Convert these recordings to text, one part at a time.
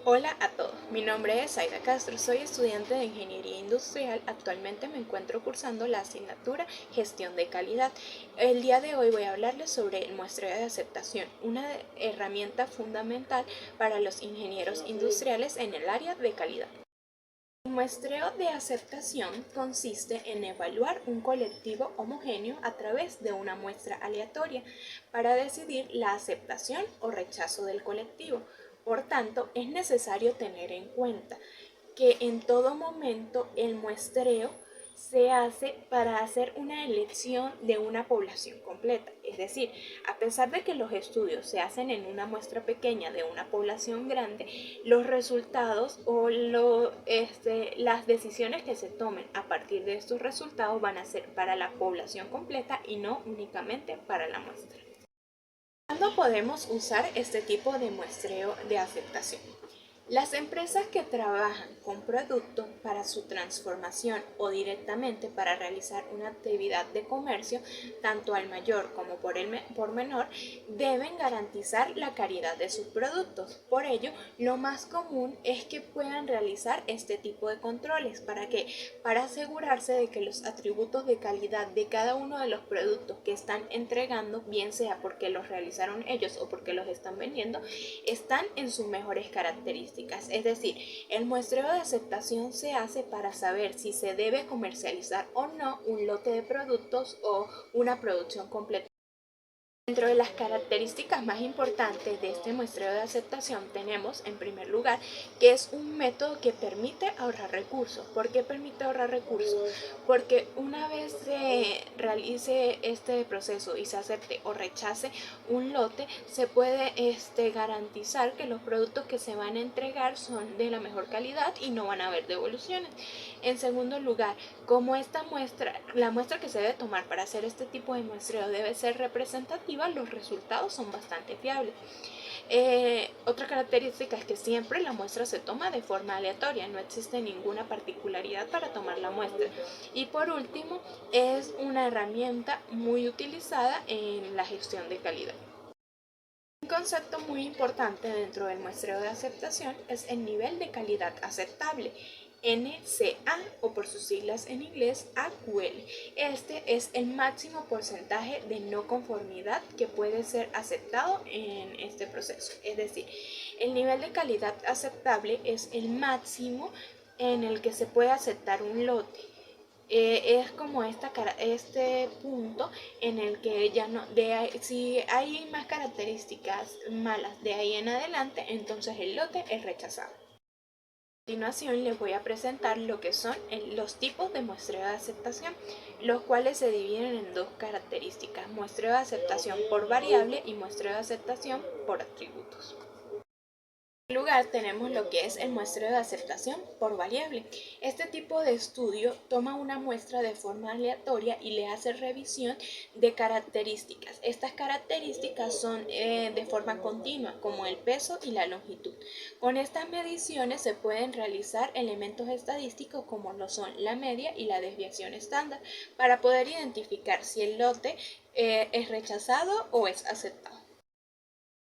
Hola a todos, mi nombre es Aida Castro, soy estudiante de Ingeniería Industrial, actualmente me encuentro cursando la asignatura Gestión de Calidad. El día de hoy voy a hablarles sobre el muestreo de aceptación, una herramienta fundamental para los ingenieros industriales en el área de calidad. El muestreo de aceptación consiste en evaluar un colectivo homogéneo a través de una muestra aleatoria para decidir la aceptación o rechazo del colectivo. Por tanto, es necesario tener en cuenta que en todo momento el muestreo se hace para hacer una elección de una población completa. Es decir, a pesar de que los estudios se hacen en una muestra pequeña de una población grande, los resultados o las decisiones que se tomen a partir de estos resultados van a ser para la población completa y no únicamente para la muestra. ¿Cuándo podemos usar este tipo de muestreo de aceptación? Las empresas que trabajan con productos para su transformación o directamente para realizar una actividad de comercio, tanto al mayor como por menor, deben garantizar la calidad de sus productos. Por ello, lo más común es que puedan realizar este tipo de controles. ¿Para qué? Para asegurarse de que los atributos de calidad de cada uno de los productos que están entregando, bien sea porque los realizaron ellos o porque los están vendiendo, están en sus mejores características. Es decir, el muestreo de aceptación se hace para saber si se debe comercializar o no un lote de productos o una producción completa. Dentro de las características más importantes de este muestreo de aceptación tenemos, en primer lugar, que es un método que permite ahorrar recursos. ¿Por qué permite ahorrar recursos? Porque una vez se realice este proceso y se acepte o rechace un lote, se puede garantizar que los productos que se van a entregar son de la mejor calidad y no van a haber devoluciones. En segundo lugar, como la muestra que se debe tomar para hacer este tipo de muestreo debe ser representativa, los resultados son bastante fiables. Otra característica es que siempre la muestra se toma de forma aleatoria, no existe ninguna particularidad para tomar la muestra. Y por último, es una herramienta muy utilizada en la gestión de calidad. Un concepto muy importante dentro del muestreo de aceptación es el nivel de calidad aceptable, NCA o por sus siglas en inglés AQL. Este es el máximo porcentaje de no conformidad que puede ser aceptado en este proceso. Es decir, el nivel de calidad aceptable es el máximo en el que se puede aceptar un lote. Es como este punto en el que ya no, si hay más características malas de ahí en adelante, entonces el lote es rechazado. A continuación les voy a presentar lo que son los tipos de muestreo de aceptación, los cuales se dividen en dos características: muestreo de aceptación por variable y muestreo de aceptación por atributos. En lugar tenemos lo que es el muestreo de aceptación por variable. Este tipo de estudio toma una muestra de forma aleatoria y le hace revisión de características. Estas características son de forma continua, como el peso y la longitud. Con estas mediciones se pueden realizar elementos estadísticos como lo son la media y la desviación estándar, para poder identificar si el lote es rechazado o es aceptado.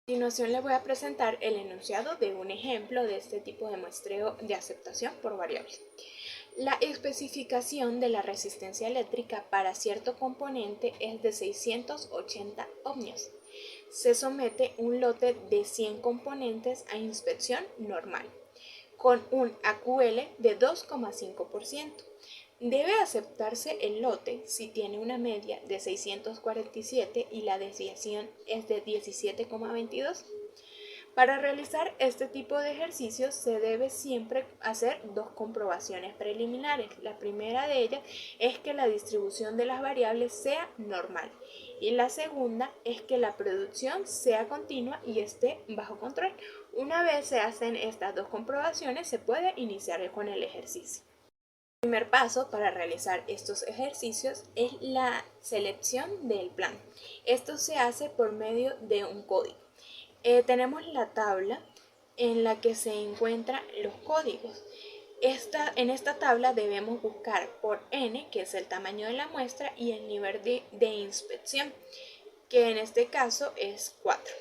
A continuación les voy a presentar el enunciado de un ejemplo de este tipo de muestreo de aceptación por variables. La especificación de la resistencia eléctrica para cierto componente es de 680 ohmios. Se somete un lote de 100 componentes a inspección normal, con un AQL de 2,5%. Debe aceptarse el lote si tiene una media de 647 y la desviación es de 17,22. Para realizar este tipo de ejercicios se debe siempre hacer dos comprobaciones preliminares. La primera de ellas es que la distribución de las variables sea normal y la segunda es que la producción sea continua y esté bajo control. Una vez se hacen estas dos comprobaciones, se puede iniciar con el ejercicio. El primer paso para realizar estos ejercicios es la selección del plan. Esto se hace por medio de un código. Tenemos la tabla en la que se encuentran los códigos. En esta tabla debemos buscar por n, que es el tamaño de la muestra, y el nivel de inspección, que en este caso es 4.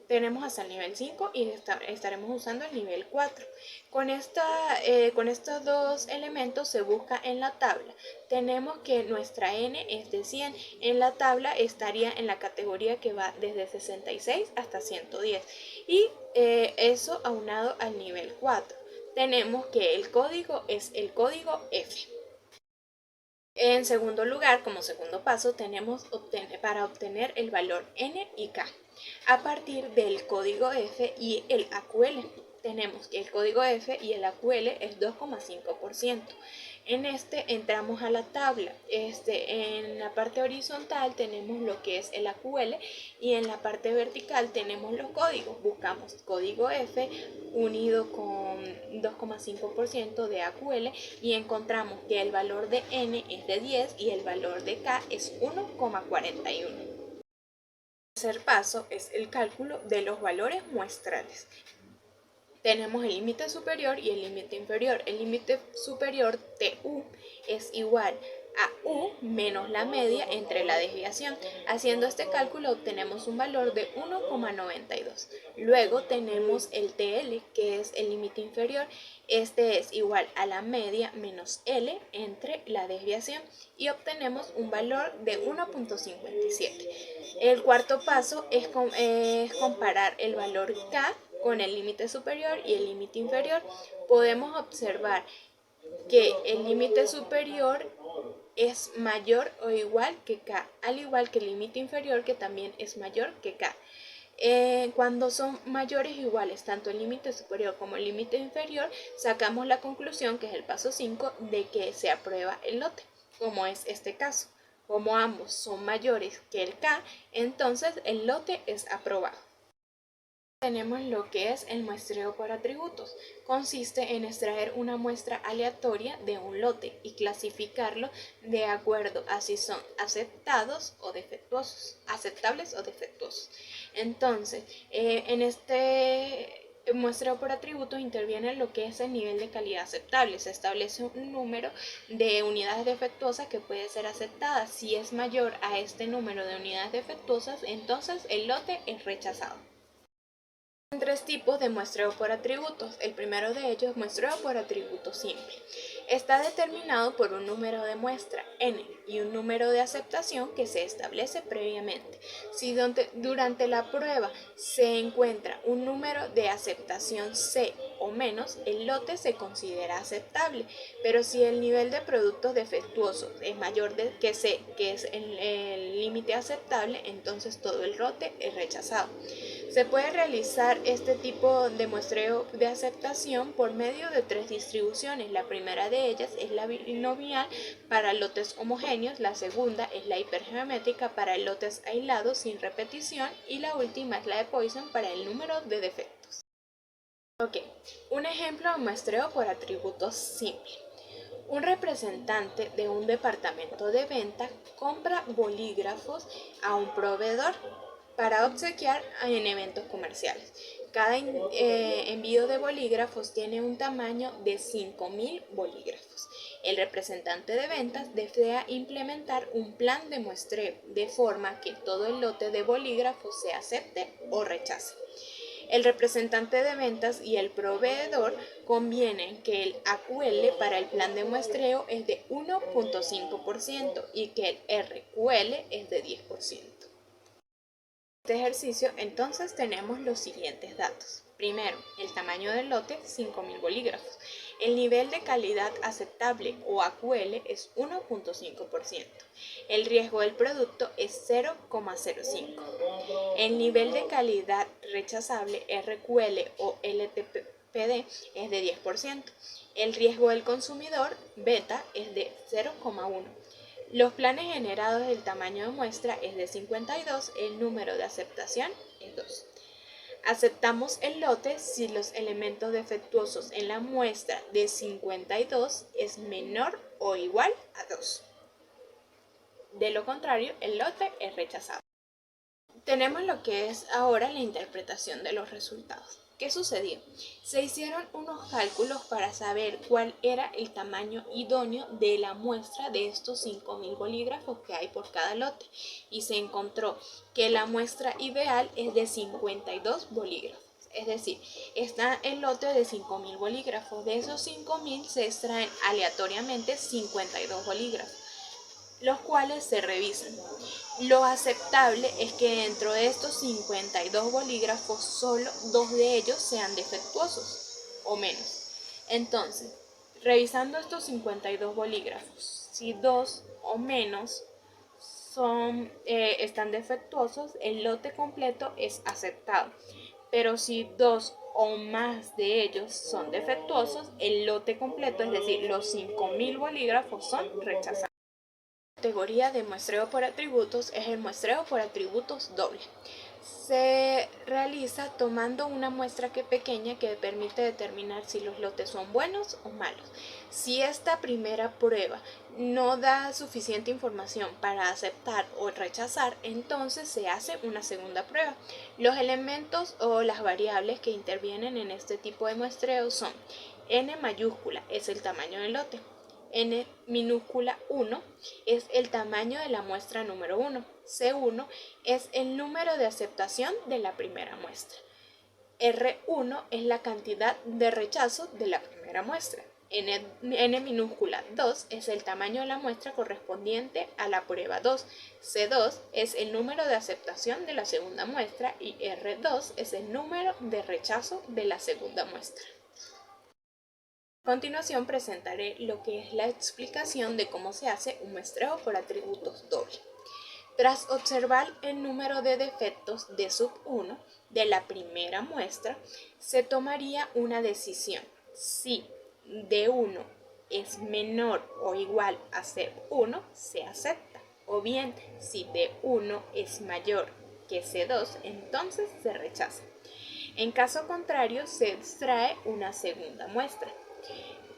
tenemos hasta el nivel 5 y estaremos usando el nivel 4. Con estos dos elementos se busca en la tabla. Tenemos que nuestra n es de 100. En la tabla estaría en la categoría que va desde 66 hasta 110. Y eso aunado al nivel 4. Tenemos que el código es el código F. En segundo lugar, como segundo paso, tenemos para obtener el valor n y k a partir del código F y el AQL. Tenemos que el código F y el AQL es 2,5%. En este entramos a la tabla. En la parte horizontal tenemos lo que es el AQL y en la parte vertical tenemos los códigos. Buscamos código F unido con 2,5% de AQL y encontramos que el valor de n es de 10 y el valor de k es 1,41. El tercer paso es el cálculo de los valores muestrales. Tenemos el límite superior y el límite inferior. El límite superior TU es igual a U menos la media entre la desviación. Haciendo este cálculo obtenemos un valor de 1,92. Luego tenemos el TL, que es el límite inferior. Este es igual a la media menos L entre la desviación y obtenemos un valor de 1,57. El cuarto paso es comparar el valor K con el límite superior y el límite inferior. Podemos observar que el límite superior es mayor o igual que K, al igual que el límite inferior, que también es mayor que K. Cuando son mayores o iguales tanto el límite superior como el límite inferior, sacamos la conclusión, que es el paso 5, de que se aprueba el lote, como es este caso. Como ambos son mayores que el K, entonces el lote es aprobado. Tenemos lo que es el muestreo por atributos. Consiste en extraer una muestra aleatoria de un lote y clasificarlo de acuerdo a si son aceptables o defectuosos. Entonces, en este muestreo por atributos interviene lo que es el nivel de calidad aceptable. Se establece un número de unidades defectuosas que puede ser aceptada. Si es mayor a este número de unidades defectuosas, entonces el lote es rechazado. Hay tres tipos de muestreo por atributos. El primero de ellos es muestreo por atributo simple. Está determinado por un número de muestra n y un número de aceptación que se establece previamente. Si durante la prueba se encuentra un número de aceptación c o menos, el lote se considera aceptable, pero si el nivel de productos defectuosos es mayor que c, que es el límite aceptable, entonces todo el lote es rechazado. Se puede realizar este tipo de muestreo de aceptación por medio de tres distribuciones. La primera de ellas es la binomial para lotes homogéneos, la segunda es la hipergeométrica para lotes aislados sin repetición y la última es la de Poisson para el número de defectos. Un ejemplo de muestreo por atributos simple. Un representante de un departamento de venta compra bolígrafos a un proveedor para obsequiar en eventos comerciales. Cada envío de bolígrafos tiene un tamaño de 5.000 bolígrafos. El representante de ventas desea implementar un plan de muestreo de forma que todo el lote de bolígrafos se acepte o rechace. El representante de ventas y el proveedor convienen que el AQL para el plan de muestreo es de 1,5% y que el RQL es de 10%. Este ejercicio, entonces tenemos los siguientes datos. Primero, el tamaño del lote, 5.000 bolígrafos. El nivel de calidad aceptable o AQL es 1,5%. El riesgo del producto es 0,05. El nivel de calidad rechazable RQL o LTPD es de 10%. El riesgo del consumidor beta es de 0,1. Los planes generados del tamaño de muestra es de 52, el número de aceptación es 2. Aceptamos el lote si los elementos defectuosos en la muestra de 52 es menor o igual a 2. De lo contrario, el lote es rechazado. Tenemos lo que es ahora la interpretación de los resultados. ¿Qué sucedió? Se hicieron unos cálculos para saber cuál era el tamaño idóneo de la muestra de estos 5.000 bolígrafos que hay por cada lote y se encontró que la muestra ideal es de 52 bolígrafos. Es decir, está el lote de 5.000 bolígrafos. De esos 5.000 se extraen aleatoriamente 52 bolígrafos, los cuales se revisan. Lo aceptable es que dentro de estos 52 bolígrafos solo 2 de ellos sean defectuosos o menos. Entonces, revisando estos 52 bolígrafos, si 2 o menos están defectuosos, el lote completo es aceptado. Pero si 2 o más de ellos son defectuosos, el lote completo, es decir, los 5.000 bolígrafos, son rechazados. La categoría de muestreo por atributos es el muestreo por atributos doble. Se realiza tomando una muestra pequeña que permite determinar si los lotes son buenos o malos. Si esta primera prueba no da suficiente información para aceptar o rechazar, entonces se hace una segunda prueba. Los elementos o las variables que intervienen en este tipo de muestreo son: n mayúscula es el tamaño del lote, n minúscula 1 es el tamaño de la muestra número 1, C1 es el número de aceptación de la primera muestra, R1 es la cantidad de rechazo de la primera muestra, n minúscula 2 es el tamaño de la muestra correspondiente a la prueba 2, C2 es el número de aceptación de la segunda muestra y R2 es el número de rechazo de la segunda muestra. A continuación presentaré lo que es la explicación de cómo se hace un muestreo por atributos doble. Tras observar el número de defectos de sub 1 de la primera muestra, se tomaría una decisión. Si D1 es menor o igual a C1, se acepta. O bien, si D1 es mayor que C2, entonces se rechaza. En caso contrario, se extrae una segunda muestra.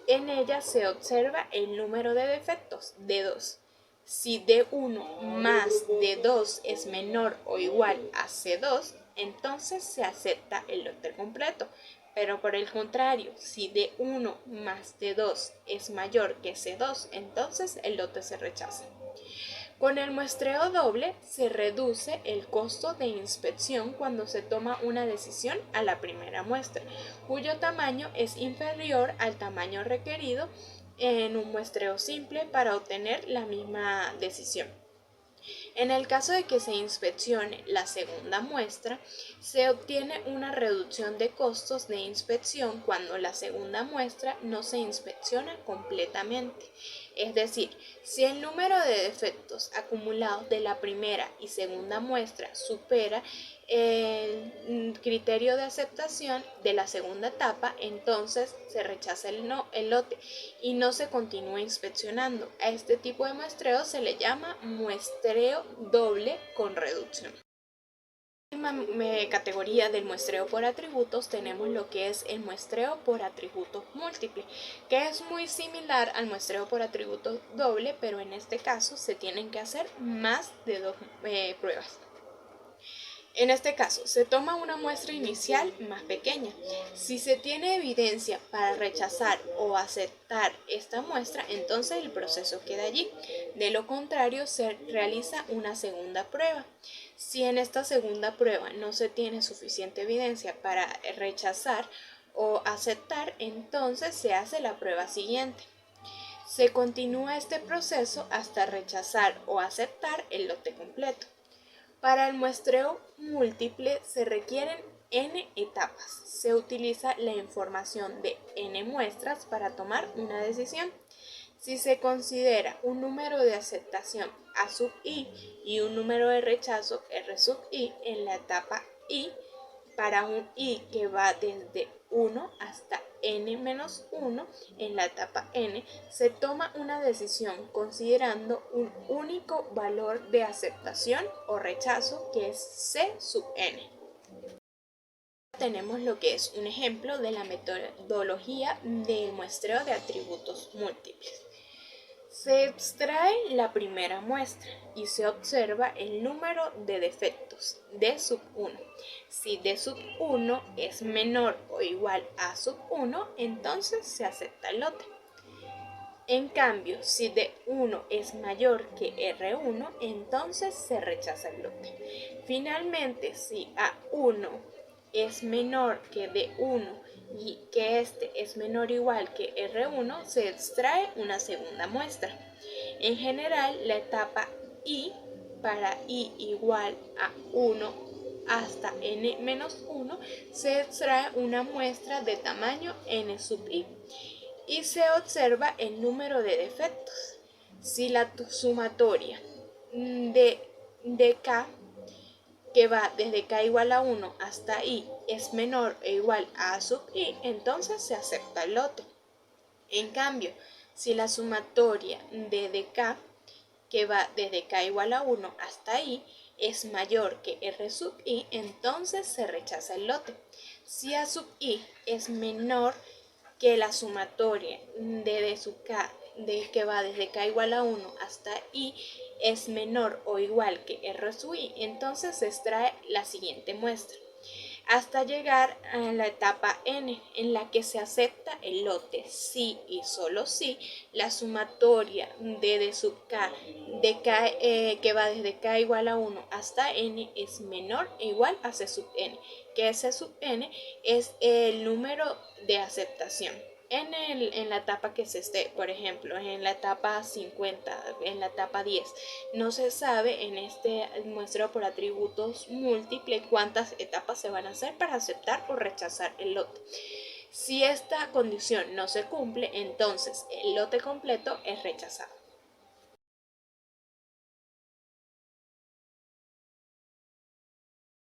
En ella se observa el número de defectos, D2. Si D1 más D2 es menor o igual a C2, entonces se acepta el lote completo. Pero por el contrario, si D1 más D2 es mayor que C2, entonces el lote se rechaza. Con el muestreo doble se reduce el costo de inspección cuando se toma una decisión a la primera muestra, cuyo tamaño es inferior al tamaño requerido en un muestreo simple para obtener la misma decisión. En el caso de que se inspeccione la segunda muestra, se obtiene una reducción de costos de inspección cuando la segunda muestra no se inspecciona completamente. Es decir, si el número de defectos acumulados de la primera y segunda muestra supera el criterio de aceptación de la segunda etapa, entonces se rechaza el lote y no se continúa inspeccionando. A este tipo de muestreo se le llama muestreo doble con reducción. En la misma categoría del muestreo por atributos tenemos lo que es el muestreo por atributos múltiples, que es muy similar al muestreo por atributos doble, pero en este caso se tienen que hacer más de 2 pruebas. En este caso, se toma una muestra inicial más pequeña. Si se tiene evidencia para rechazar o aceptar esta muestra, entonces el proceso queda allí. De lo contrario, se realiza una segunda prueba. Si en esta segunda prueba no se tiene suficiente evidencia para rechazar o aceptar, entonces se hace la prueba siguiente. Se continúa este proceso hasta rechazar o aceptar el lote completo. Para el muestreo múltiple se requieren n etapas. Se utiliza la información de n muestras para tomar una decisión. Si se considera un número de aceptación A sub i y un número de rechazo R sub i en la etapa i, para un i que va desde 1 hasta n-1 en la etapa n, se toma una decisión considerando un único valor de aceptación o rechazo que es c sub n. Tenemos lo que es un ejemplo de la metodología del muestreo de atributos múltiples. Se extrae la primera muestra y se observa el número de defectos D sub 1. Si D sub 1 es menor o igual a sub 1, entonces se acepta el lote. En cambio, si D1 es mayor que R1, entonces se rechaza el lote. Finalmente, si A1 es menor que D1 y que este es menor o igual que R1, se extrae una segunda muestra. En general, la etapa I para I igual a 1 hasta n-1 se extrae una muestra de tamaño n sub i y se observa el número de defectos. Si la sumatoria de k, que va desde k igual a 1 hasta i, es menor o igual a sub i, entonces se acepta el lote. En cambio, si la sumatoria de dk, que va desde k igual a 1 hasta i, es mayor que r sub i, entonces se rechaza el lote. Si a sub i es menor que la sumatoria de d sub k, que va desde k igual a 1 hasta i, es menor o igual que r sub i, entonces se extrae la siguiente muestra, hasta llegar a la etapa n, en la que se acepta el lote si y solo si la sumatoria de d sub k, que va desde k igual a 1 hasta n, es menor o igual a c sub n, que c sub n es el número de aceptación. En la etapa que se esté, por ejemplo, en la etapa 50, en la etapa 10, no se sabe en este muestreo por atributos múltiples cuántas etapas se van a hacer para aceptar o rechazar el lote. Si esta condición no se cumple, entonces el lote completo es rechazado.